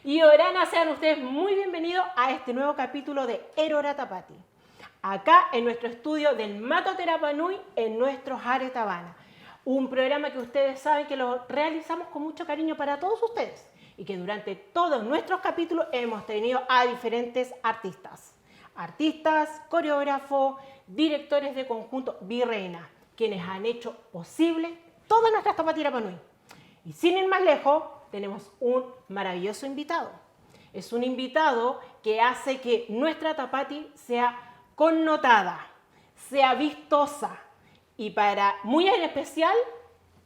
Y Orana, sean ustedes muy bienvenidos a este nuevo capítulo de Erora Tapati. Acá en nuestro estudio del Mato Terapanui, en nuestro Jare Tabana. Un programa que ustedes saben que lo realizamos con mucho cariño para todos ustedes y que durante todos nuestros capítulos hemos tenido a diferentes artistas. Artistas, coreógrafos, directores de conjunto Virreina, quienes han hecho posible todas nuestras Tapati Terapanui. Y sin ir más lejos, tenemos un maravilloso invitado. Es un invitado que hace que nuestra Tapati sea connotada, sea vistosa y muy en especial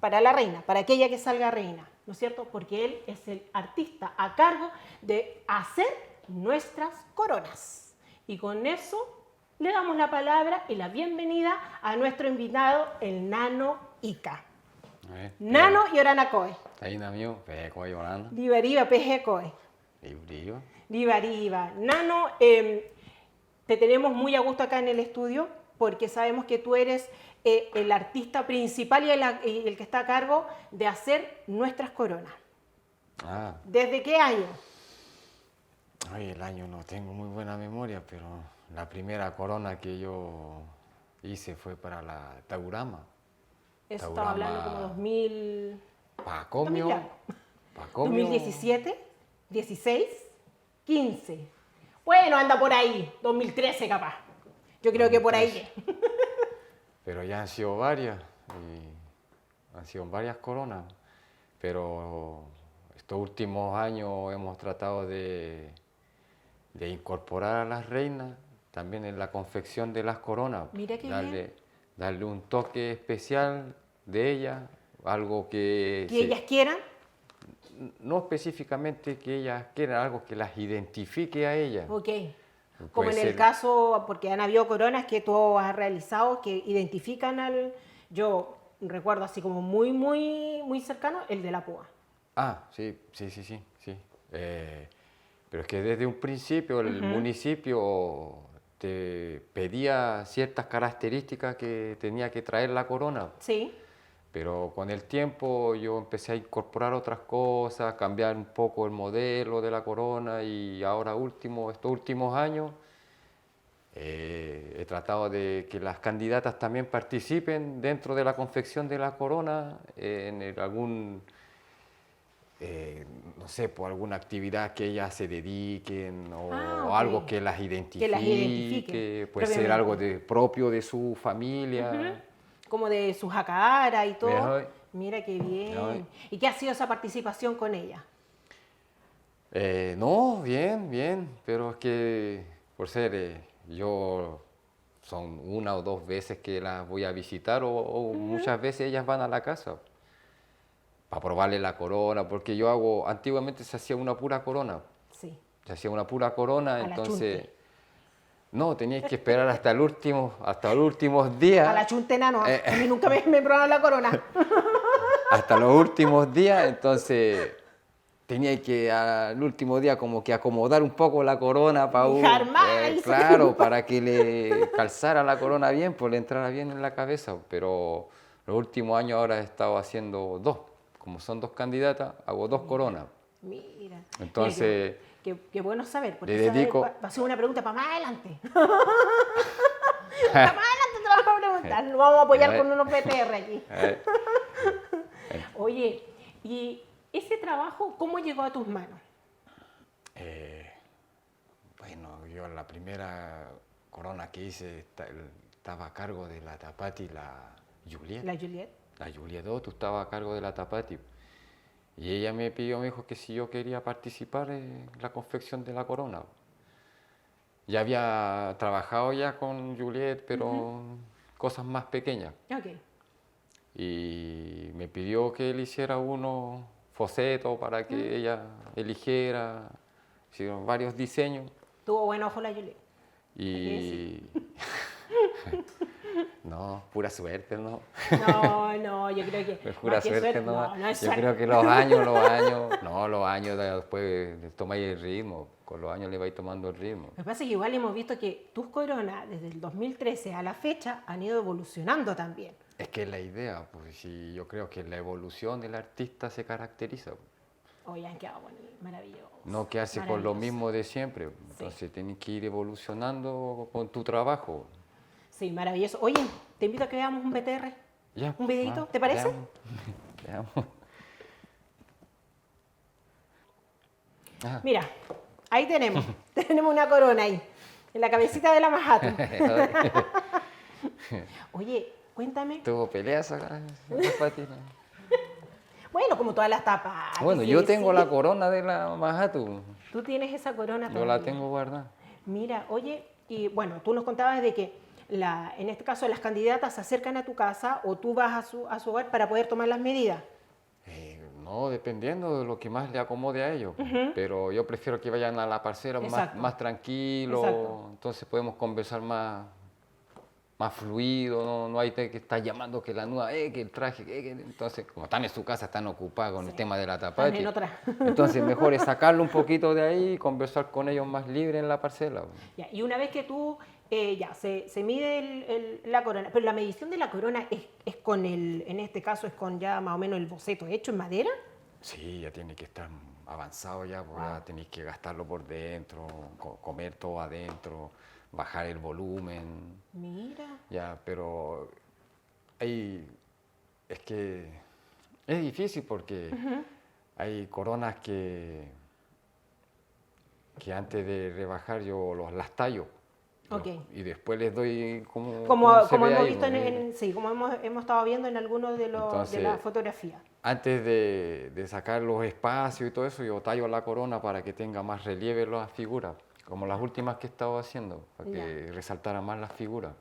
para la reina, para aquella que salga reina, ¿no es cierto? Porque él es el artista a cargo de hacer nuestras coronas. Y con eso le damos la palabra y la bienvenida a nuestro invitado, el Nano Ica. Nano y Orana Koe. Ahí namio, Peco y Orana. Libariba, Peje Koe. Librío. Libariba. Nano, te tenemos muy a gusto acá en el estudio porque sabemos que tú eres el artista principal y el que está a cargo de hacer nuestras coronas. Ah. ¿Desde qué año? Ay, el año no tengo muy buena memoria, pero la primera corona que yo hice fue para la Taurama. Eso estaba hablando como 2000... Pacomio. 2017, 16, 15. Bueno, anda por ahí, 2013 capaz. Yo creo que por ahí. Pero ya han sido varias, han sido varias coronas. Pero estos últimos años hemos tratado de incorporar a las reinas también en la confección de las coronas. Mira qué bien. Darle un toque especial de ellas, algo que ellas quieran. No específicamente que ellas quieran, algo que las identifique a ellas. Ok. Como en el caso, porque han habido coronas que tú has realizado que identifican al... Yo recuerdo así como muy cercano el de la púa. Ah, sí. Pero es que desde un principio el municipio te pedía ciertas características que tenía que traer la corona. Sí. Pero con el tiempo yo empecé a incorporar otras cosas, cambiar un poco el modelo de la corona y ahora estos últimos años he tratado de que las candidatas también participen dentro de la confección de la corona en algún, no sé, por alguna actividad que ellas se dediquen o algo que las identifique, puede ser algo propio de su familia. Como de su jacara y todo. Mira qué bien. ¿Y qué ha sido esa participación con ella? No, bien, pero es que por ser son una o dos veces que las voy a visitar o muchas veces ellas van a la casa para probarle la corona, porque antiguamente se hacía una pura corona. Sí. Se hacía una pura corona, entonces... No, tenías que esperar hasta los últimos días. A la chuntena no, a mí nunca me probaron la corona. Hasta los últimos días, entonces tenía que al último día como que acomodar un poco la corona claro, para que le calzara la corona bien, pues le entrara bien en la cabeza. Pero los últimos años ahora he estado haciendo dos. Como son dos candidatas, hago dos coronas. Mira. Entonces... Qué bueno saber, porque va a ser una pregunta para más adelante. Para más adelante te vamos a preguntar, nos vamos a apoyar con unos PTR aquí. Oye, ¿y ese trabajo cómo llegó a tus manos? Bueno, yo la primera corona que hice estaba a cargo de la Tapati, la Juliet. ¿La Juliet? La Juliet Otto estaba a cargo de la Tapati. Y ella me dijo que si yo quería participar en la confección de la corona. Ya había trabajado ya con Juliet, pero cosas más pequeñas. Okay. Y me pidió que le hiciera unos fosetos para que ella eligiera. Hicieron varios diseños. Tuvo buen ojo la Juliet. Y... No, pura suerte, ¿no? No, yo creo que... Es pura suerte, no. No es yo suerte. creo que los años después tomáis el ritmo, con los años le vais tomando el ritmo. Lo que pasa es que igual hemos visto que tus coronas, desde el 2013 a la fecha, han ido evolucionando también. Es que es la idea, pues sí, yo creo que la evolución del artista se caracteriza. Oye, han quedado Maravilloso. No quedarse con lo mismo de siempre. Entonces tienes que ir evolucionando con tu trabajo. Sí, maravilloso. Oye, te invito a que veamos un BTR, Ya, un videito, ¿te parece? Veamos. Veamos. Ajá. Mira, ahí tenemos una corona ahí, en la cabecita de la Manhattan. Oye, cuéntame. ¿Tuvo peleas acá? Pati? Bueno, como todas las tapas. Bueno, sí, yo tengo sí. la corona de la Manhattan. Tú tienes esa corona Yo todavía. la tengo guardada. Mira, oye, y bueno, tú nos contabas de que en este caso las candidatas se acercan a tu casa o tú vas a su hogar para poder tomar las medidas. No, dependiendo de lo que más le acomode a ellos. Pero yo prefiero que vayan a la parcela más tranquilo. Exacto. Entonces podemos conversar más fluido. No hay que estar llamando que la nueva, que el traje. Entonces, como están en su casa, están ocupados con el tema de la Están tapati. en otra. Entonces, mejor es sacarlo un poquito de ahí y conversar con ellos más libre en la parcela. Ya, y una vez que tú, se mide la corona, pero la medición de la corona es con en este caso es con ya más o menos el boceto hecho en madera. Sí, ya tiene que estar avanzado ya, porque ya tenéis que gastarlo por dentro, comer todo adentro, bajar el volumen. Mira. Ya, pero es que es difícil porque hay coronas que antes de rebajar yo las tallo. Ok. Y después les doy como se Como ve hemos ahí, visto pues. sí, como hemos estado viendo en algunos de Entonces, las fotografías. Antes de sacar los espacios y todo eso, yo tallo la corona para que tenga más relieve las figuras, como las últimas que he estado haciendo, para que resaltara más las figuras.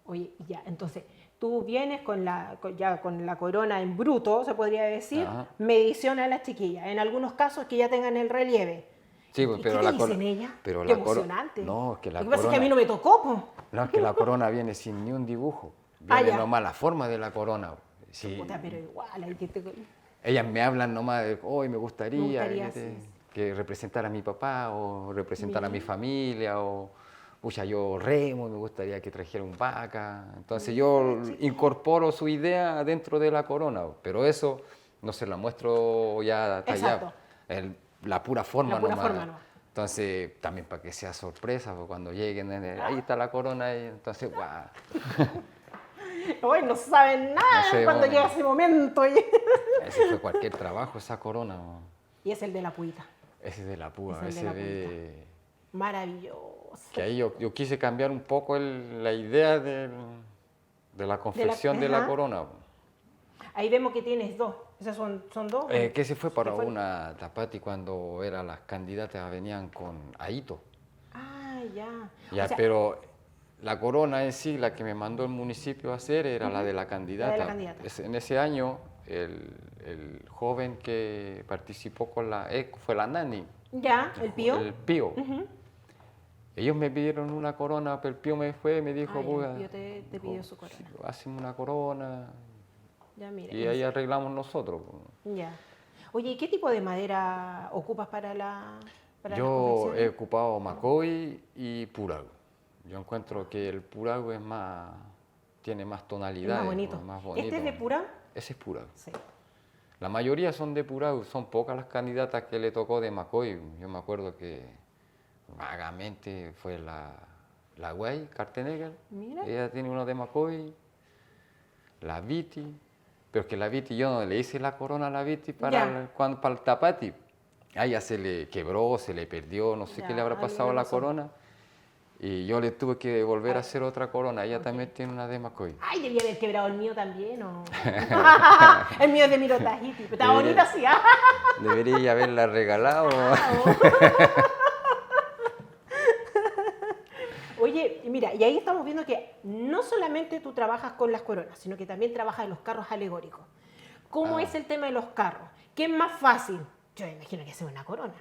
Oye, ya, entonces, tú vienes ya con la corona en bruto, se podría decir, Ajá. medición a las chiquillas. En algunos casos que ya tengan el relieve. Sí, pues, ¿Y pero qué la te dicen ellas? pero Qué la coro- emocionante. No, es que la Lo que pasa es que a corona- mí no me tocó, po. No, es que la corona viene sin ni un dibujo, viene ya. nomás la forma de la corona. Sí. Puta, pero igual, hay que Ellas me hablan nomás de, hoy me gustaría, sí. que representara a mi papá o representara a mi familia o, pucha, yo remo, me gustaría que trajera un vaca. Entonces yo incorporo su idea dentro de la corona, pero eso no se la muestro ya tallado. La pura forma La pura nomás. forma nomás. Entonces, también para que sea sorpresa, pues, cuando lleguen, ahí está la corona, y entonces, guau. Hoy no saben nada No sé, cuando bueno. llega ese momento. Ese fue cualquier trabajo, esa corona. ¿No? Y es el de la puita. Ese es de la púa, Es el de ese la de... Maravilloso. Que ahí yo quise cambiar un poco la idea de la confección de la ajá. corona. Ahí vemos que tienes dos. ¿Esas son dos? Que se fue para ¿Qué fue? una tapati cuando las candidatas venían con ahito. Ah, ya. Ya, O sea, pero la corona en sí, la que me mandó el municipio a hacer, era la de la candidata. La de la candidata. En ese año, el joven que participó con fue la Nani. ya, el pío. El Pío. Ellos me pidieron una corona, pero el Pío me fue y me dijo, Ah, ya, "Puga", el Pío te dijo, pidió su corona. Hacemos una corona Ya, mira. y ahí arreglamos nosotros. Ya. Oye, ¿y qué tipo de madera ocupas para las Yo confecciones? he ocupado macoy y purago. Yo encuentro que el purago tiene más Es tonalidades. más bonito. Más bonito. ¿Este es de pura? Ese es purago. Sí. La mayoría son de purago, son pocas las candidatas que le tocó de macoy. Yo me acuerdo que vagamente fue la Guay Cartenegger. Mira. Ella tiene uno de macoy. La Viti. Pero es que la Viti, yo no le hice la corona a la Viti para el tapati. A ella se le quebró, se le perdió, no sé qué le habrá algo pasado a le la pasó. corona. Y yo le tuve que volver a hacer otra corona. Ella también tiene una de macoy. Ay, debía haber quebrado el mío también, ¿o? El mío es de Mirotajiti. Está Debería- bonito así, ¿ah? Debería haberla regalado. Oye, y mira, y ahí estamos viendo que no solamente tú trabajas con las coronas, sino que también trabajas en los carros alegóricos. ¿Cómo es el tema de los carros? ¿Qué es más fácil? Yo me imagino que hacer una corona,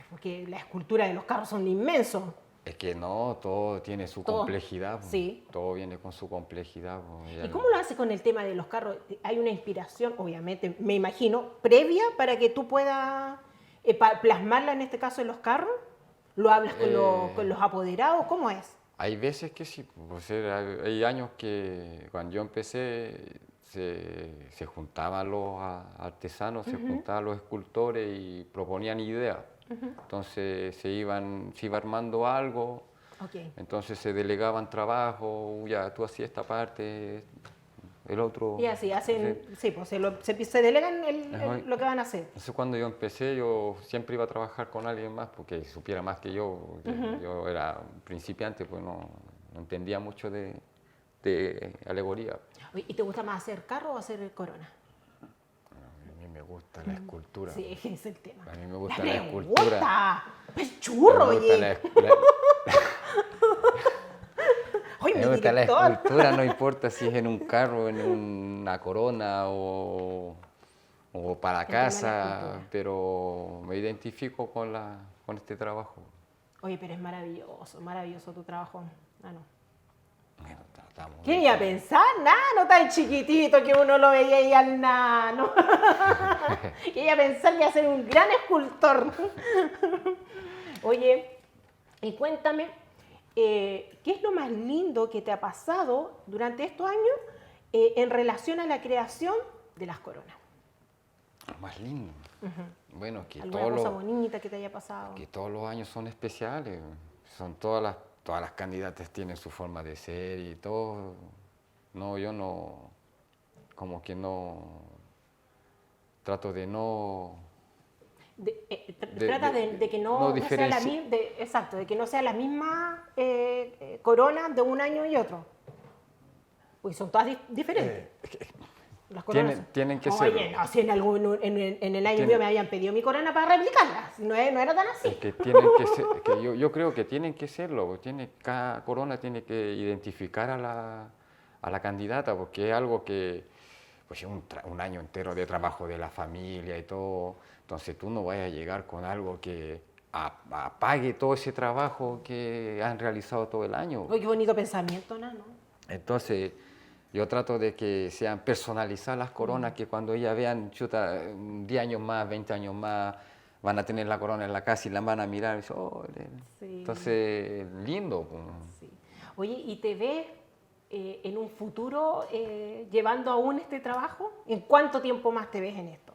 porque la escultura de los carros son inmensos. Es que no, todo tiene su Todo. complejidad. Sí. Todo viene con su complejidad. ¿Y cómo lo haces con el tema de los carros? ¿Hay una inspiración, obviamente, me imagino, previa para que tú puedas plasmarla en este caso en los carros? ¿Lo hablas con los apoderados? ¿Cómo es? Hay veces que sí. Pues, hay años que cuando yo empecé se juntaban los artesanos, se juntaban los escultores y proponían ideas. Entonces se iba armando algo, entonces se delegaban trabajo, ya tú hacías esta parte, el otro. Y así hacen, sí, pues se delegan lo que van a hacer. Entonces cuando yo empecé, yo siempre iba a trabajar con alguien más porque supiera más que yo. Yo era un principiante, pues no entendía mucho de alegoría. Oye, ¿y te gusta más hacer carro o hacer corona? A mí me gusta la escultura. Sí, ese es el tema. A mí me gusta la escultura. ¡Gusta! ¡Es churro, oye! Me gusta la escultura, no importa si es en un carro, en una corona o para casa, pero me identifico con este trabajo. Oye, pero es maravilloso tu trabajo. Ah, no. Bueno, tratamos. ¿Qué iba a pensar? Nano tan chiquitito que uno lo veía ahí al nano. ¿Qué iba a pensar que iba a ser un gran escultor? Oye, y cuéntame, ¿qué es lo más lindo que te ha pasado durante estos años en relación a la creación de las coronas? Lo más lindo. Bueno, que ¿Alguna cosa bonita que te haya pasado? Que todos los años son especiales. Son todas las candidatas tienen su forma de ser y todo. No, yo no, como que no, trato de no... Trata de que no sea la misma, exacto, de que no sea la misma corona de un año y otro. Pues son todas diferentes. Las coronas tienen que ser. Oye, no, si en el año mío me habían pedido mi corona para replicarla, no era tan así. Es que tienen que ser, yo creo que tienen que serlo, cada corona tiene que identificar a la candidata, porque es algo que, pues es un año entero de trabajo de la familia y todo, entonces tú no vayas a llegar con algo que apague todo ese trabajo que han realizado todo el año. Oye, qué bonito pensamiento, ¿no? Entonces, yo trato de que sean personalizadas las coronas, que cuando ellas vean, 10 años más, 20 años más, van a tener la corona en la casa y la van a mirar y dicen, oh, sí. Entonces, lindo. Sí. Oye, ¿y te ves en un futuro llevando aún este trabajo? ¿En cuánto tiempo más te ves en esto?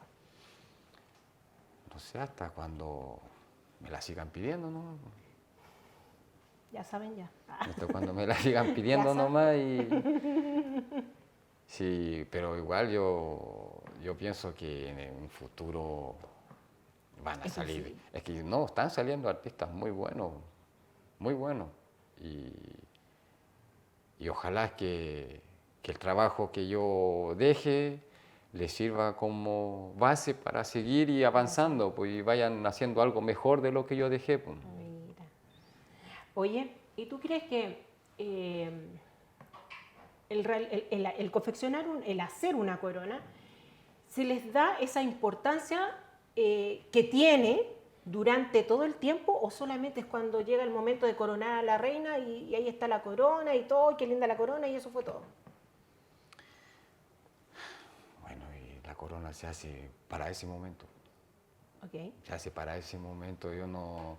No sé, hasta cuando me la sigan pidiendo, ¿no? Ya saben, ya. Hasta cuando me la sigan pidiendo nomás y... Sí, pero igual yo pienso que en un futuro van a salir. Sí. Es que no, están saliendo artistas muy buenos, muy buenos. Y ojalá que el trabajo que yo deje les sirva como base para seguir y avanzando, pues, y vayan haciendo algo mejor de lo que yo dejé. Pues. Mira. Oye, ¿y tú crees que el confeccionar, el hacer una corona, se les da esa importancia que tiene durante todo el tiempo, o solamente es cuando llega el momento de coronar a la reina y ahí está la corona y todo, y qué linda la corona y eso fue todo? Bueno, y la corona se hace para ese momento. Okay. Se hace para ese momento. Yo no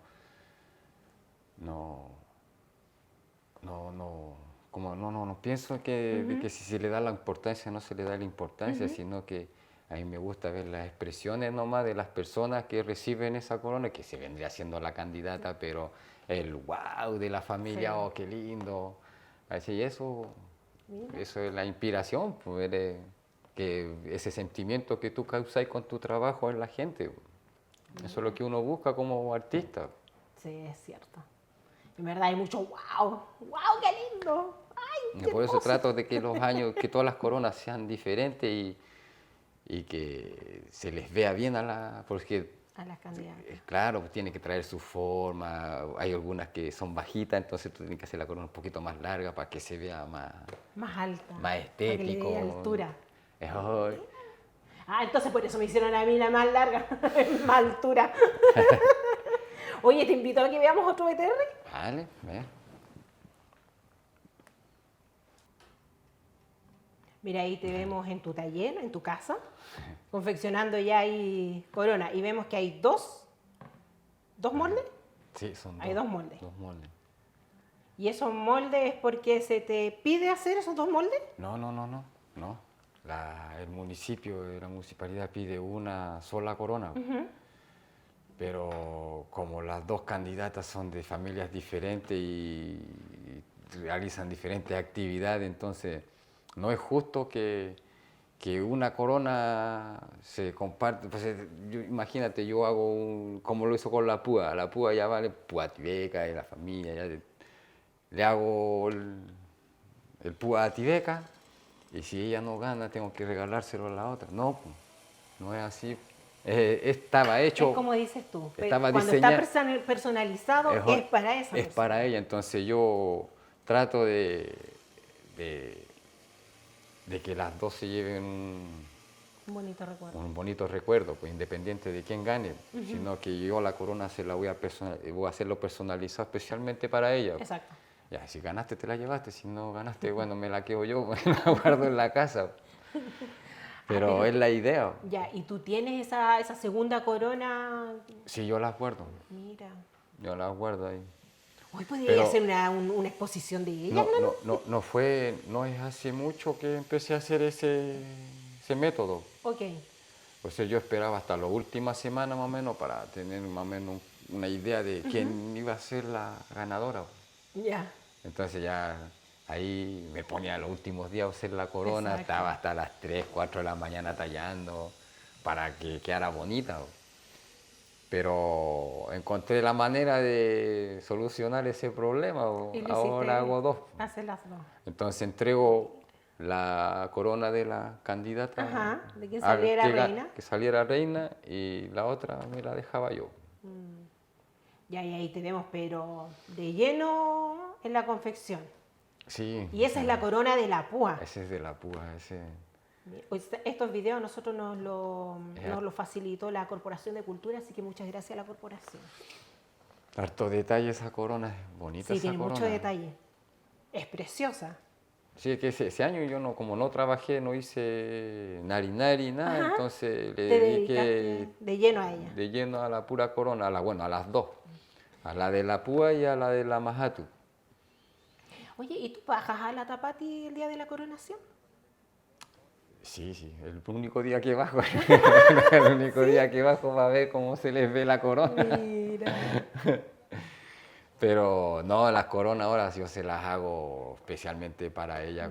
pienso que si se le da la importancia, no se le da la importancia, sino que a mí me gusta ver las expresiones nomás de las personas que reciben esa corona, que se vendría siendo la candidata, pero el wow de la familia, sí. Oh, qué lindo. Así, eso es la inspiración, pues, que ese sentimiento que tú causas con tu trabajo en la gente. Eso es lo que uno busca como artista. Sí, es cierto. En verdad hay mucho wow, qué lindo. Ay, qué por eso trato de que los años, que todas las coronas sean diferentes y que se les vea bien a las candidatas. Claro, tiene que traer su forma. Hay algunas que son bajitas, entonces tú tienes que hacer la corona un poquito más larga para que se vea más alta, más estético. Para que le dé altura. Ah, entonces por eso me hicieron a mí la más larga, más altura. Oye, te invito a que veamos otro BTR. Vale, ve. Mira, ahí te vemos en tu taller, en tu casa, confeccionando ya ahí corona. Y vemos que hay dos moldes. Sí, son hay dos moldes. Dos moldes. ¿Y esos moldes es porque se te pide hacer esos dos moldes? No. el municipio, la municipalidad pide una sola corona, pero como las dos candidatas son de familias diferentes y realizan diferentes actividades, entonces no es justo que una corona se comparte. Pues, imagínate, yo hago como lo hizo con la púa ya vale púa tibeca y la familia, ya le hago el púa a tibeca y si ella no gana tengo que regalárselo a la otra. No, pues, no es así. Estaba hecho. Es como dices tú, estaba cuando está personalizado es para esa persona. Es para ella, entonces yo trato de que las dos se lleven un bonito recuerdo, pues independiente de quién gane, sino que yo la corona se la voy a hacerlo personalizado especialmente para ella. Exacto. Ya, si ganaste te la llevaste, si no ganaste, bueno, me la quedo yo, me la guardo en la casa. Pero es la idea. Ya, ¿y tú tienes esa segunda corona? Sí, yo las guardo. Mira. Yo las guardo ahí. Hoy podría hacer una exposición de ella. No es hace mucho que empecé a hacer ese método. Ok. Pues yo esperaba hasta la última semana más o menos para tener más o menos una idea de quién iba a ser la ganadora. Ya. Entonces ya ahí me ponía los últimos días a hacer la corona. Exacto. Estaba hasta las 3, 4 de la mañana tallando para que quedara bonita. Pero encontré la manera de solucionar ese problema. Ahora hago dos. Hace las dos. Entonces entrego la corona de la candidata de quien saliera reina. Que saliera reina y la otra me la dejaba yo. Ya, y ahí tenemos, pero de lleno en la confección. Sí. Y esa es la corona de la púa. Ese es de la púa, ese. Estos videos nosotros nos lo facilitó la Corporación de Cultura, así que muchas gracias a la corporación. Harto detalle esa corona, es bonita esa corona. Sí, tiene mucho detalle. Es preciosa. Sí, es que ese año yo como no trabajé, no hice nada, entonces le dediqué de lleno a ella. De lleno a la pura corona, a las dos. A la de la púa y a la de la majatu. Oye, ¿y tú bajas a la Tapati el día de la coronación? Sí, el único día que bajo, el único día que bajo para ver cómo se les ve la corona. Mira. Pero no, las coronas ahora yo se las hago especialmente para ella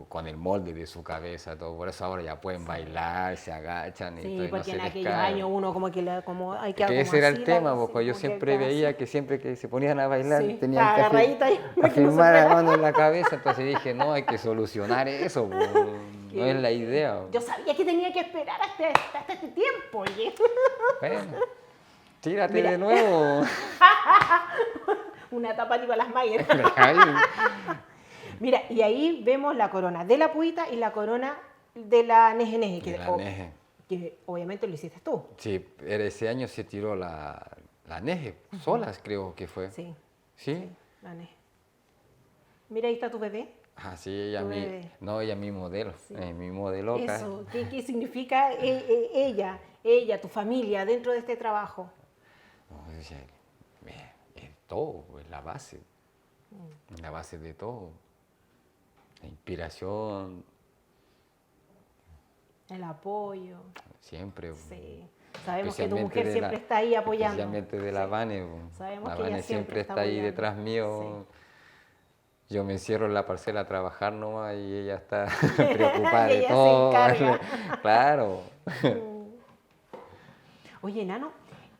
con el molde de su cabeza, todo. Por eso ahora ya pueden bailar, se agachan y todo. Sí, porque no en aquellos años uno como que hay que ese era el tema, porque yo siempre veía que siempre que se ponían a bailar tenían que afirmar la mano en la cabeza, entonces dije, no, hay que solucionar eso, no es la idea. Yo sabía que tenía que esperar hasta este tiempo, oye. Bueno, tírate de nuevo. Una Tapati para las Mayer. Mira, y ahí vemos la corona de la puita y la corona de la neje. Que obviamente lo hiciste tú. Sí, ese año se tiró la neje, solas creo que fue. Sí. ¿Sí? La neje. Mira, ahí está tu bebé. Ah, sí, ella mi modelo, sí. Mi modelo. Eso, ¿qué significa ella, tu familia, dentro de este trabajo? No, es todo, es la base, la base de todo. La inspiración. El apoyo. Siempre. Sí. Sabemos que tu mujer siempre está ahí apoyando. Especialmente de la Vane. Sabemos la que Vane ella siempre está ahí detrás mío. Sí. Yo me encierro en la parcela a trabajar nomás y ella está preocupada de todo. Se encarga. Claro. Oye, Nano,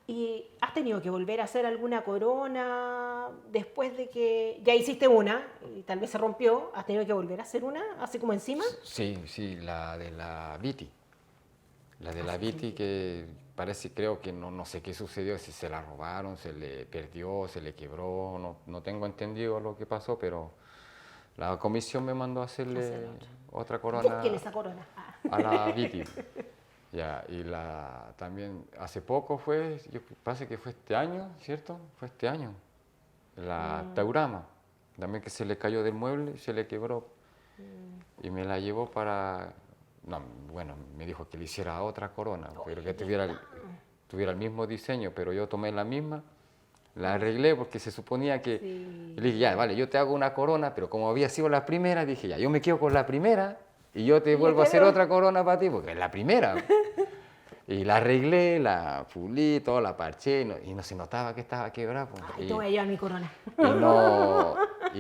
¿y has tenido que volver a hacer alguna corona después de que ya hiciste una y tal vez se rompió? ¿Has tenido que volver a hacer una, así como encima? Sí, la de la Viti. La de la Viti que creo que no sé qué sucedió, si se la robaron, se le perdió, se le quebró, no tengo entendido lo que pasó, pero la comisión me mandó a hacerle otra corona. ¿Quién es esa corona? A la Viti. Ya, y también hace poco parece que fue este año, ¿cierto? Fue este año. La Taurama, también que se le cayó del mueble, se le quebró. Y me la llevó me dijo que le hiciera otra corona, pero que tuviera el mismo diseño, pero yo tomé la misma, la arreglé porque se suponía que... Sí. Y le dije, ya, vale, yo te hago una corona, pero como había sido la primera, dije, ya, yo me quedo con la primera y yo te vuelvo a hacer veo. otra corona para ti, porque es la primera. Y la arreglé, la pulí, todo, la parché, y no se notaba que estaba quebrada. Pues. Ay, te voy a llevar mi corona.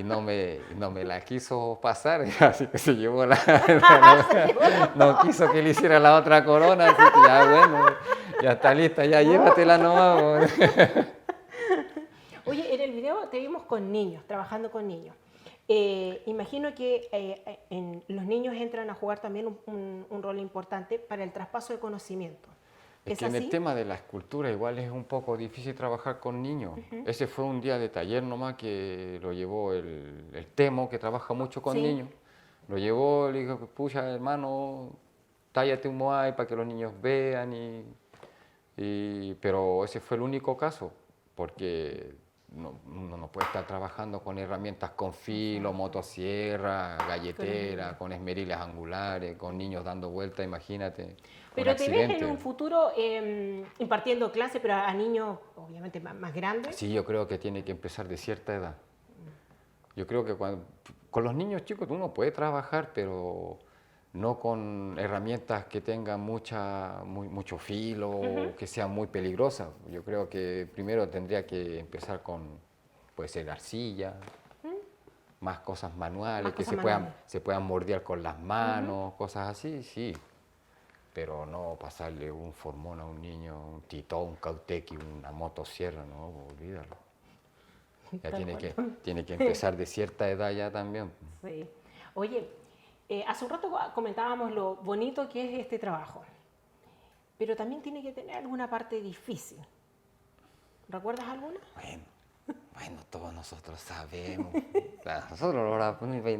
No me la quiso pasar, así que se llevó no quiso que le hiciera la otra corona, así que ya bueno, ya está lista, ya llévatela nomás. Pues. Oye, en el video te vimos con niños, trabajando con niños. Imagino que los niños entran a jugar también un rol importante para el traspaso de conocimiento. Es que en el tema de la escultura igual es un poco difícil trabajar con niños. Ese fue un día de taller nomás que lo llevó el Temo, que trabaja mucho con niños. Lo llevó, le dijo, pucha hermano, tállate un moai para que los niños vean. Pero ese fue el único caso, porque uno no puede estar trabajando con herramientas con filo, motosierra, galletera, con esmeriles angulares, con niños dando vueltas, imagínate. Pero te ves en un futuro impartiendo clases, pero a niños obviamente más grandes. Sí, yo creo que tiene que empezar de cierta edad. Yo creo que con los niños chicos uno puede trabajar, pero no con herramientas que tengan mucho filo, que sean muy peligrosas. Yo creo que primero tendría que empezar con, puede ser arcilla, más cosas manuales, que se puedan mordear con las manos, cosas así, sí. Pero no pasarle un formón a un niño, un titón, un cautequi, una motosierra, no, olvídalo. Ya tiene que empezar de cierta edad ya también. Sí. Oye, hace un rato comentábamos lo bonito que es este trabajo, pero también tiene que tener alguna parte difícil. ¿Recuerdas alguna? Bueno, todos nosotros sabemos.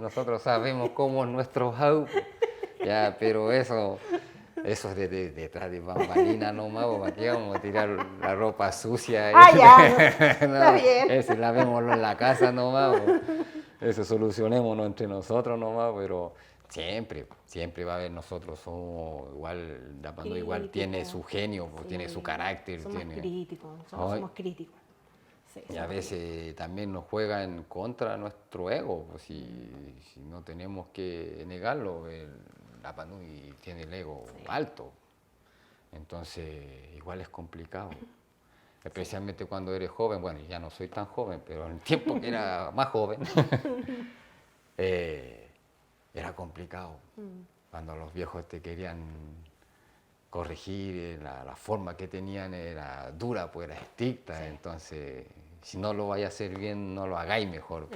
Nosotros sabemos cómo es nuestro house. Ya, pero eso es detrás de bambalina nomás, ¿para qué vamos a tirar la ropa sucia? Está bien. Ese lavémoslo en la casa nomás, eso solucionémonos entre nosotros nomás, pero siempre va a haber, nosotros somos igual, Dapanú igual tiene su genio, tiene su carácter. Somos críticos. Sí, y a veces también nos juega en contra nuestro ego, pues, si no tenemos que negarlo. Dapanui tiene el ego alto, entonces igual es complicado, especialmente cuando eres joven. Bueno, ya no soy tan joven, pero en el tiempo que era más joven, era complicado. Cuando los viejos te querían corregir, la forma que tenían era dura, pues era estricta, entonces si no lo vais a hacer bien, no lo hagáis mejor.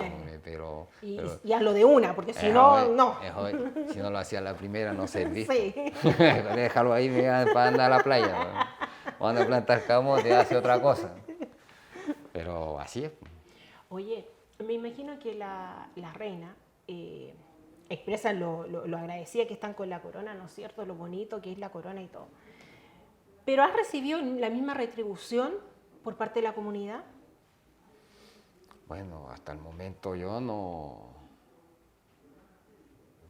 Y hazlo de una, porque si no, no. Si no lo hacía la primera, no servís. Sí. Déjalo ahí para andar a la playa. O anda a plantar camote, hace otra cosa. Pero así es. Oye, me imagino que la reina expresa lo agradecida que están con la corona, ¿no es cierto? Lo bonito que es la corona y todo. ¿Pero has recibido la misma retribución por parte de la comunidad? Bueno, hasta el momento yo no,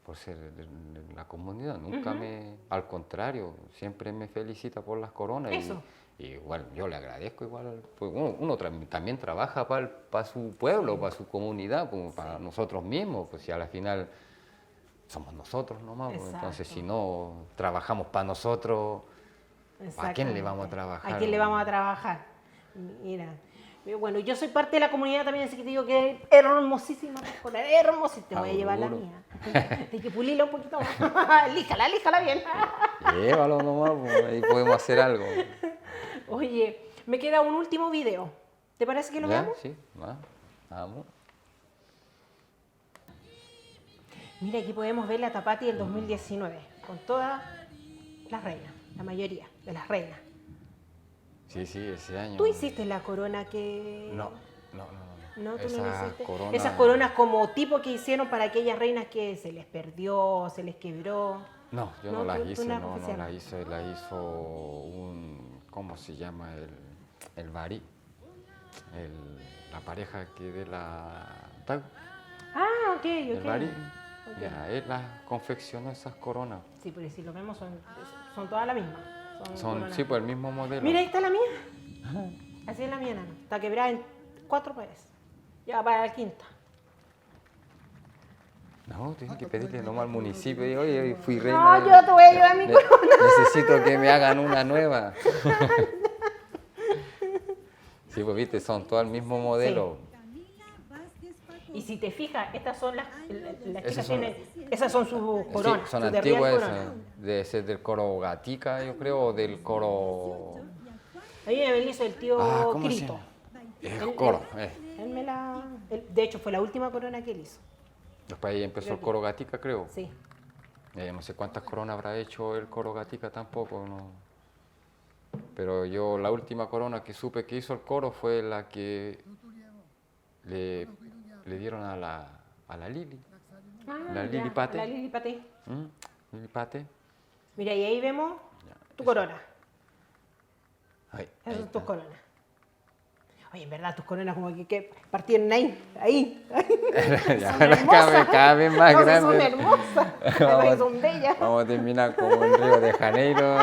por ser de la comunidad, nunca al contrario, siempre me felicita por las coronas. Eso. Y igual, yo le agradezco igual, pues uno también trabaja para su pueblo, para su comunidad, como para nosotros mismos, pues si a la final somos nosotros nomás, pues, entonces si no trabajamos para nosotros, ¿a quién le vamos a trabajar? ¿A quién le vamos a trabajar? Mira. Bueno, yo soy parte de la comunidad también, así que te digo que es hermosísima, hermosísima. Te voy a llevar la mía. Tienes que pulirla un poquito más. Líjala bien. Llévalo nomás, pues, ahí podemos hacer algo. Oye, me queda un último video. ¿Te parece que lo veamos? Sí, vamos. Mira, aquí podemos ver la Tapati del 2019, con todas las reinas, la mayoría de las reinas. Sí, ese año. ¿Tú hiciste la corona que...? No. ¿No? ¿Tú no la hiciste? Corona... Esas coronas como tipo que hicieron para aquellas reinas que se les perdió, se les quebró. No, yo no las hice, la hizo un... ¿Cómo se llama? El Barí. La pareja que de la... Ah, ok. El Barí. Ya, él las confeccionó esas coronas. Sí, pero si lo vemos son todas las mismas. Sí, pues el mismo modelo. Mira, ahí está la mía. Así es la mía, Nano. Está quebrada en 4 pares. Ya para la quinta. No, tienes que pedirle nomás al municipio. Y, oye, fui No, reina. yo te voy a llevar mi corona. Necesito que me hagan una nueva. Sí, pues viste, son todos el mismo modelo. Y si te fijas, estas son las Esas chicas son- esas son sus coronas. Sí, son sus de real antiguas corona. esas. Debe ser del coro Gatica, yo creo, o del coro... A mí me hizo el tío ¿cómo se Crito. llama? El coro. Él de hecho, fue la última corona que él hizo. Después ahí empezó el coro Gatica, creo. Sí. No sé cuántas coronas habrá hecho el coro Gatica tampoco, no. Pero yo la última corona que supe que hizo el coro fue la que le dieron a la Lili. La ya, Lili Pate. La Lili Pate. Lili Pate. Mira, y ahí vemos tu eso. corona. Ahí, Esas ahí son tus está. coronas. Oye, en verdad, tus coronas como que partieron ahí. Ya, Son hermosas. cada vez más No, sí, grande. son hermosas. Además, son bellas. Vamos a terminar como en Río de Janeiro.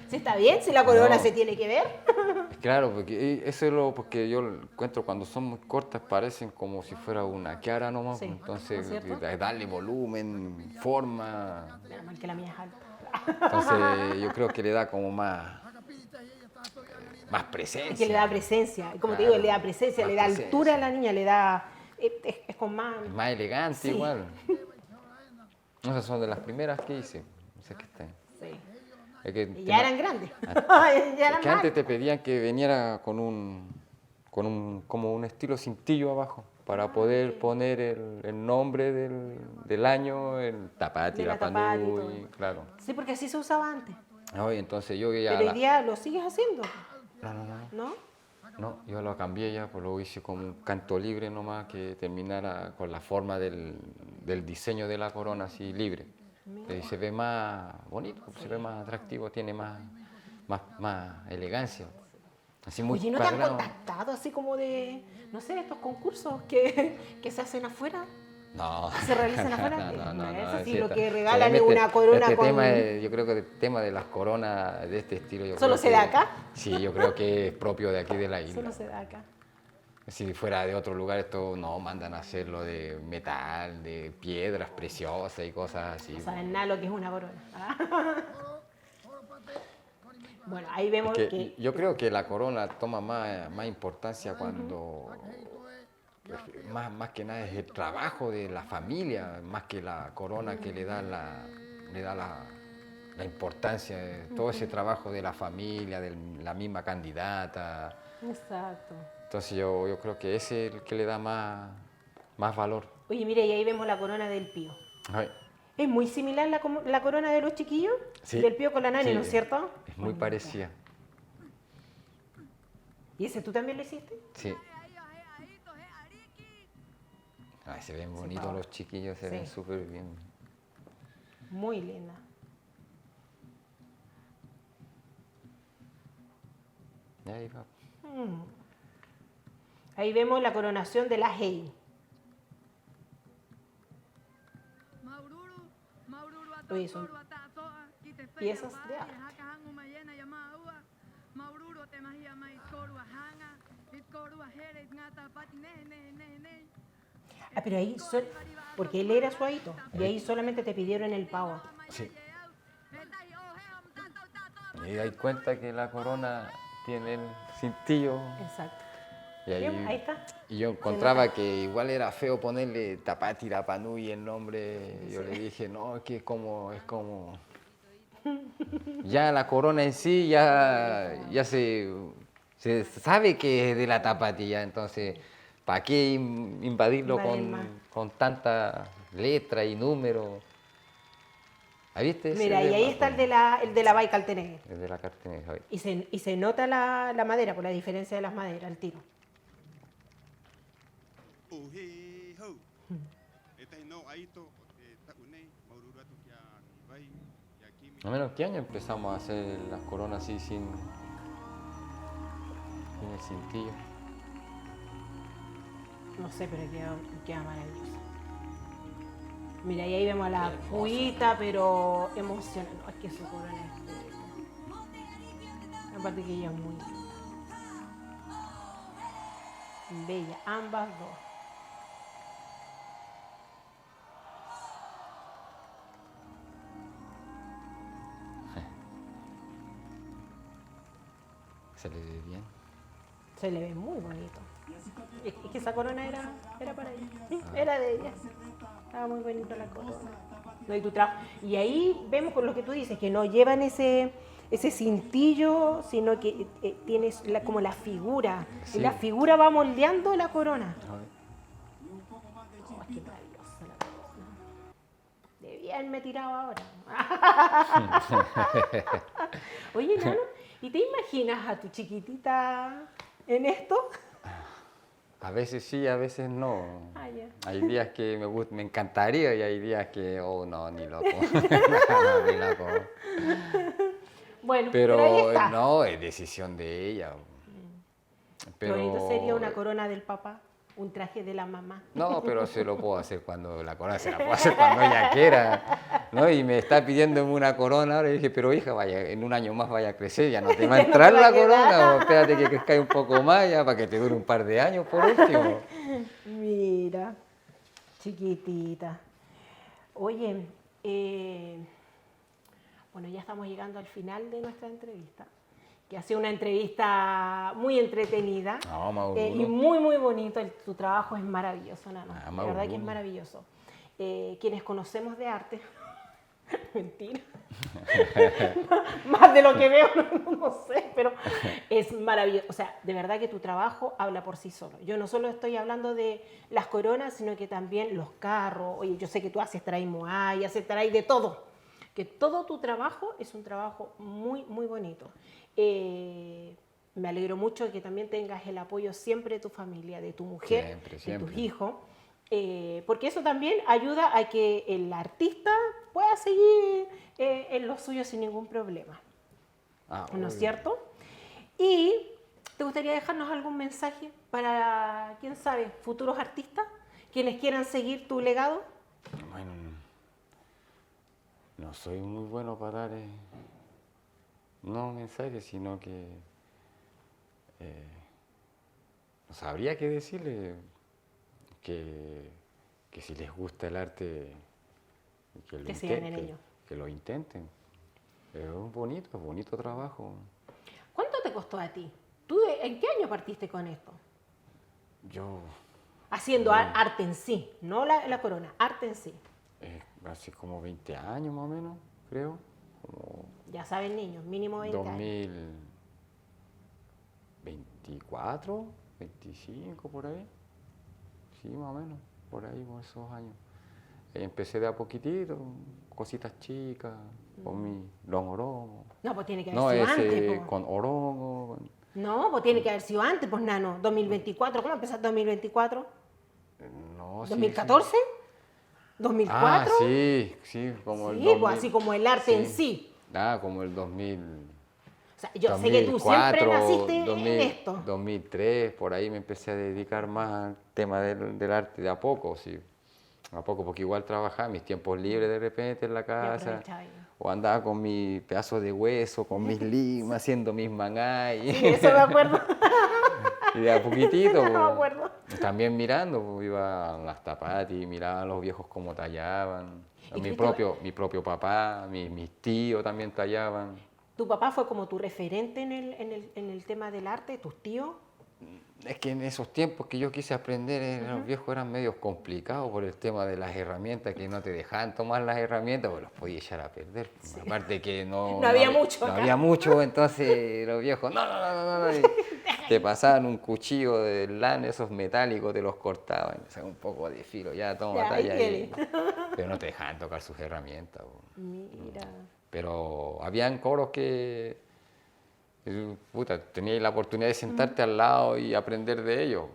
Si está bien, si la corona No. se tiene que ver. Claro, porque eso es lo porque yo encuentro cuando son muy cortas parecen como si fuera una cara nomás, Sí, entonces ¿no es cierto? darle volumen, forma, Menos mal que la mía es alta. entonces yo creo que le da como más Es presencia. que le da presencia. Y como te Claro, digo, le da presencia, más le da presencia. altura a la niña, le da. Es con más. Más elegante Sí. igual. Esas son de las primeras que hice, esas que están. Sí. Es que Y ya eran grandes. ya es eran que más. antes te pedían que viniera con como un estilo cintillo abajo para poder poner el nombre del año, el Tapati, De la la Tapati y todo. Panui, claro. Sí, porque así se usaba antes. No, y entonces yo ya Pero hoy día lo sigues haciendo, no, ¿no? no, yo lo cambié ya, pues lo hice como un canto libre nomás que terminara con la forma del diseño de la corona así libre. Y se ve más bonito, se ve más atractivo, tiene más elegancia. Así muy Oye, ¿no te han cuadrado. contactado así como de, no sé, estos concursos que se hacen afuera? No. ¿Se realizan afuera? No, Es así, sí lo está. que regalan es Solamente una corona este con... tema yo creo que el tema de las coronas de este estilo... yo ¿Solo creo se da acá? Sí, yo creo que es propio de aquí de la isla. Solo se da acá. Si fuera de otro lugar, esto no, mandan a hacerlo de metal, de piedras preciosas y cosas así. No saben nada lo que es una corona. Bueno, ahí vemos Que que... yo creo que la corona toma más importancia cuando, más que nada es el trabajo de la familia, más que la corona que le da la importancia, de todo ese trabajo de la familia, de la misma candidata. Exacto. Entonces yo creo que ese es el que le da más valor. Oye, mira, y ahí vemos la corona del pío. Ay, Es muy similar la corona de los chiquillos, sí, del pío con la nani, sí, ¿no es cierto? Es muy parecida, ¿Y ese tú también lo hiciste? sí. Ay, se ven bonitos Pau. los chiquillos, se Sí. ven súper bien. Muy linda. Ya ahí va. Ahí vemos la coronación de la Hei. Oye, son piezas de arte. Ah, pero ahí, porque él era suavito, y ahí solamente te pidieron el pavo. Sí. Y ahí cuenta que la corona tiene el cintillo. Exacto. Y ahí, Ahí está. y yo encontraba que igual era feo ponerle Tapati la Panui el nombre. Yo le dije, no, es que es como. Ya la corona en sí ya se sabe que es de la Tapati ya, entonces, ¿para qué invadirlo Invadir más. con tanta letra y número? ¿Ahí viste? Ese Mira, y ahí lema, está pues, el de la Baikal Tenegre. el de la cartera. Ahí. Y se nota la madera, por la diferencia de las maderas, el tiro. A menos ¿qué año empezamos a hacer las coronas así sin el cintillo? No sé, pero queda maravillosa. Mira, y ahí vemos a la Puita, pero emocionante. No, es que su corona es bella. Aparte que ella es muy linda. Bella, ambas dos. Se le ve bien. Se le ve muy bonito. Es que esa corona era para ella. Era de ella. Estaba muy bonita la corona. No, y ahí vemos con lo que tú dices, que no llevan ese cintillo, sino que tienes como la figura. Sí. Y la figura va moldeando la corona. A ver. Oh, qué maravillosa la corona. De bien me tiraba ahora. Oye, Nano, ¿y te imaginas a tu chiquitita en esto? A veces sí, a veces no. Ah, ya. Hay días que me encantaría y hay días que, oh no, ni loco. No, ni loco. Bueno, pero ahí Pero está. no, es decisión de ella. Qué bonito sería una corona del papá, un traje de la mamá. No, pero se lo puedo hacer cuando la corona se la puedo hacer cuando ella quiera, ¿no? Y me está pidiéndome una corona ahora y dije, pero hija, vaya, en un año más vaya a crecer, ya no te va a Ya no entrar te va la a quedar. corona, o espérate que crezca un poco más ya para que te dure un par de años por último. Mira, chiquitita. Oye, bueno, ya estamos llegando al final de nuestra entrevista, que ha sido una entrevista muy entretenida No, Mauro. y muy, muy bonito. Tu trabajo es maravilloso, Nano. Ah, La Mauro. verdad que es maravilloso. Quienes conocemos de arte, mentira, más de lo que veo, no sé, pero es maravilloso. O sea, de verdad que tu trabajo habla por sí solo. Yo no solo estoy hablando de las coronas, sino que también los carros. Oye, yo sé que tú haces traí moai, haces traí de todo. Que todo tu trabajo es un trabajo muy, muy bonito. Me alegro mucho de que también tengas el apoyo siempre de tu familia, de tu mujer, Siempre, de siempre. tus hijos, porque eso también ayuda a que el artista pueda seguir en lo suyo sin ningún problema, Ah, ¿no es obvio. cierto? Y ¿te gustaría dejarnos algún mensaje para, quién sabe, futuros artistas, quienes quieran seguir tu legado? Bueno, no soy muy bueno para dar no mensajes, sino que no sabría qué decirle que si les gusta el arte, que lo Que sigan en intenten, ello. que lo intenten. Es un bonito trabajo. ¿Cuánto te costó a ti? ¿Tú en qué año partiste con esto? Yo Haciendo arte en sí, no la corona, arte en sí. hace como 20 años más o menos, creo, como Ya saben, niños, mínimo 20 años. 2024, 25 por ahí. Sí, más o menos, por ahí, por esos años. Empecé de a poquitito, cositas chicas, con mi don Oromo. No, pues tiene que haber No, sido ese antes. Po. con Oromo. No, pues tiene que haber sido antes, pues Nano. 2024, ¿cómo empezaste 2024? No, sí, ¿2014? sí. ¿2004? Ah, sí, sí, como el Sí, 2000. pues así como el arte en sí. Ah, como el 2000. O sea, yo sé que tú siempre 2004, naciste 2000, en esto. 2003, por ahí me empecé a dedicar más al tema del arte de a poco, sí. A poco, porque igual trabajaba mis tiempos libres de repente en la casa, aprovechaba yo. o andaba con mi pedazo de hueso, con mis limas, haciendo mis mangay, Sí, eso me acuerdo. y de a poquitito. No me pues, acuerdo. también mirando, pues, iba a las tapatis, miraba a los viejos cómo tallaban, ¿Y mi tuviste- propio papá, mis tíos también tallaban. ¿Tu papá fue como tu referente en el tema del arte, tus tíos? Es que en esos tiempos que yo quise aprender, los viejos eran medio complicados por el tema de las herramientas, que no te dejaban tomar las herramientas, pues los podías echar a perder. Aparte que no, No había mucho no acá. había mucho, entonces los viejos, no, y te pasaban un cuchillo de lana, esos metálicos, te los cortaban, o sea, un poco de filo, ya toma, Ya, ahí talla tiene. Pero no te dejaban tocar sus herramientas. Mira. Pero habían coros que puta, tenías la oportunidad de sentarte al lado y aprender de ellos.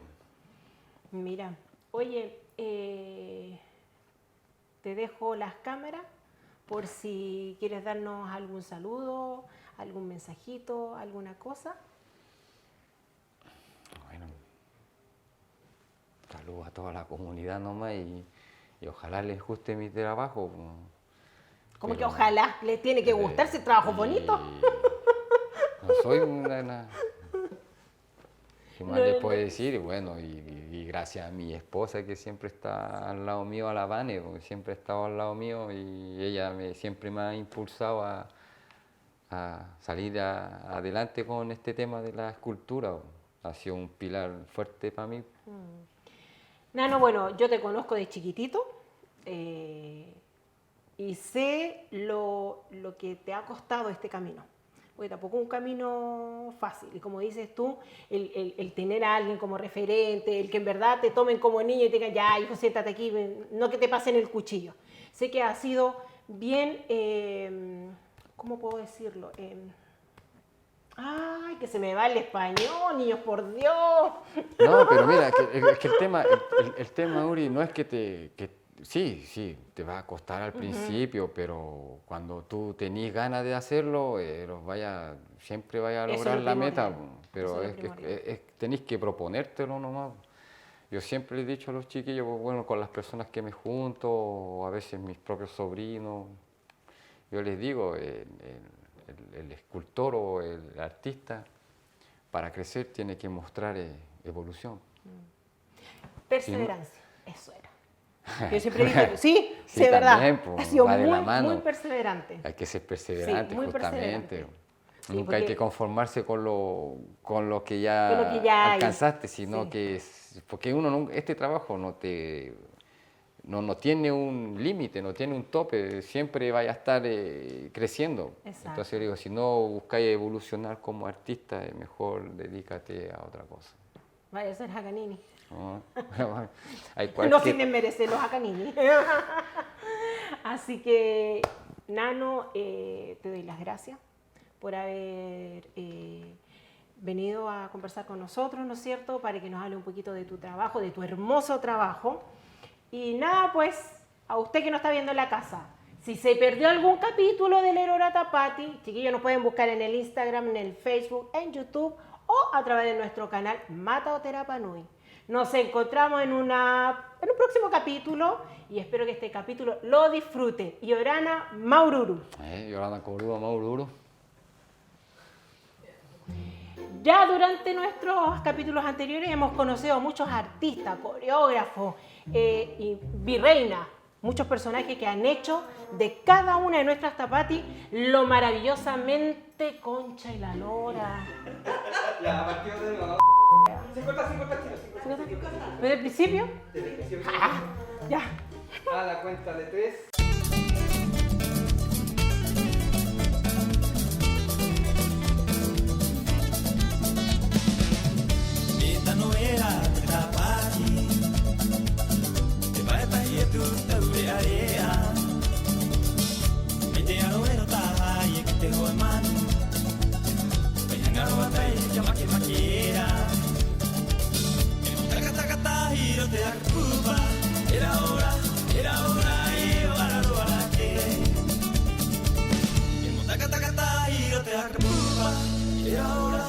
Mira, oye, te dejo las cámaras por si quieres darnos algún saludo, algún mensajito, alguna cosa. Bueno, saludos a toda la comunidad nomás y ojalá les guste mi trabajo. Como que Pero, ojalá les tiene que gustar ese trabajo bonito. No soy una... ¿qué más les puedo decir? Bueno, y gracias a mi esposa que siempre está al lado mío, a la Vane, porque siempre ha estado al lado mío y ella siempre me ha impulsado a salir adelante con este tema de la escultura. Ha sido un pilar fuerte para mí. Nano, bueno, yo te conozco de chiquitito y sé lo que te ha costado este camino. Porque tampoco es un camino fácil. Y como dices tú, el tener a alguien como referente, el que en verdad te tomen como niño y te digan, ya, hijo, siéntate aquí, no que te pasen el cuchillo. Sé que ha sido bien, ¿cómo puedo decirlo? Ay, que se me va el español, niños, por Dios. No, pero mira, es que el tema, Uri, no es que sí, te va a costar al principio, pero cuando tú tenés ganas de hacerlo, siempre vaya a lograr la meta. Pero tenés que proponértelo nomás. Yo siempre le he dicho a los chiquillos, bueno, con las personas que me junto, o a veces mis propios sobrinos, yo les digo, el escultor o el artista, para crecer tiene que mostrar evolución. Perseverancia, eso era. Yo siempre dije, sí, es verdad. Pues, ha sido muy perseverante. Hay que ser perseverante, sí, muy justamente. Perseverante. Sí, Nunca hay que conformarse con lo que ya alcanzaste, sino que porque este trabajo no tiene un límite, no tiene un tope, siempre vaya a estar creciendo. Exacto. Entonces yo digo, si no buscáis evolucionar como artista, mejor dedícate a otra cosa. Vaya a ser Hakanini. No, no sin desmerecer los Hakanini. Así que, Nano, te doy las gracias por haber venido a conversar con nosotros, ¿no es cierto?, para que nos hable un poquito de tu trabajo, de tu hermoso trabajo. Y nada, pues, a usted que nos está viendo en la casa, si se perdió algún capítulo del Erorata Pati, chiquillos, nos pueden buscar en el Instagram, en el Facebook, en YouTube o a través de nuestro canal Mataotera Nui. Nos encontramos en un próximo capítulo y espero que este capítulo lo disfruten. Yorana Maururu. Yorana Korua Maururu. Ya durante nuestros capítulos anteriores hemos conocido a muchos artistas, coreógrafos y virreinas, muchos personajes que han hecho de cada una de nuestras tapatis lo maravillosamente Concha y la Lora. Ya, a partir de nuevo. 50 chicos. ¿Desde el principio? Desde el principio. Ya. A la cuenta de 3. Esta no era tapati, te va a estar tu te area. Mete a lo bueno taja y que te joe mano. Venga a batallar llama que maquiera. Taca giro te da culpa. Era hora y ahora lo hará que. Taca giro te da culpa. Era hora.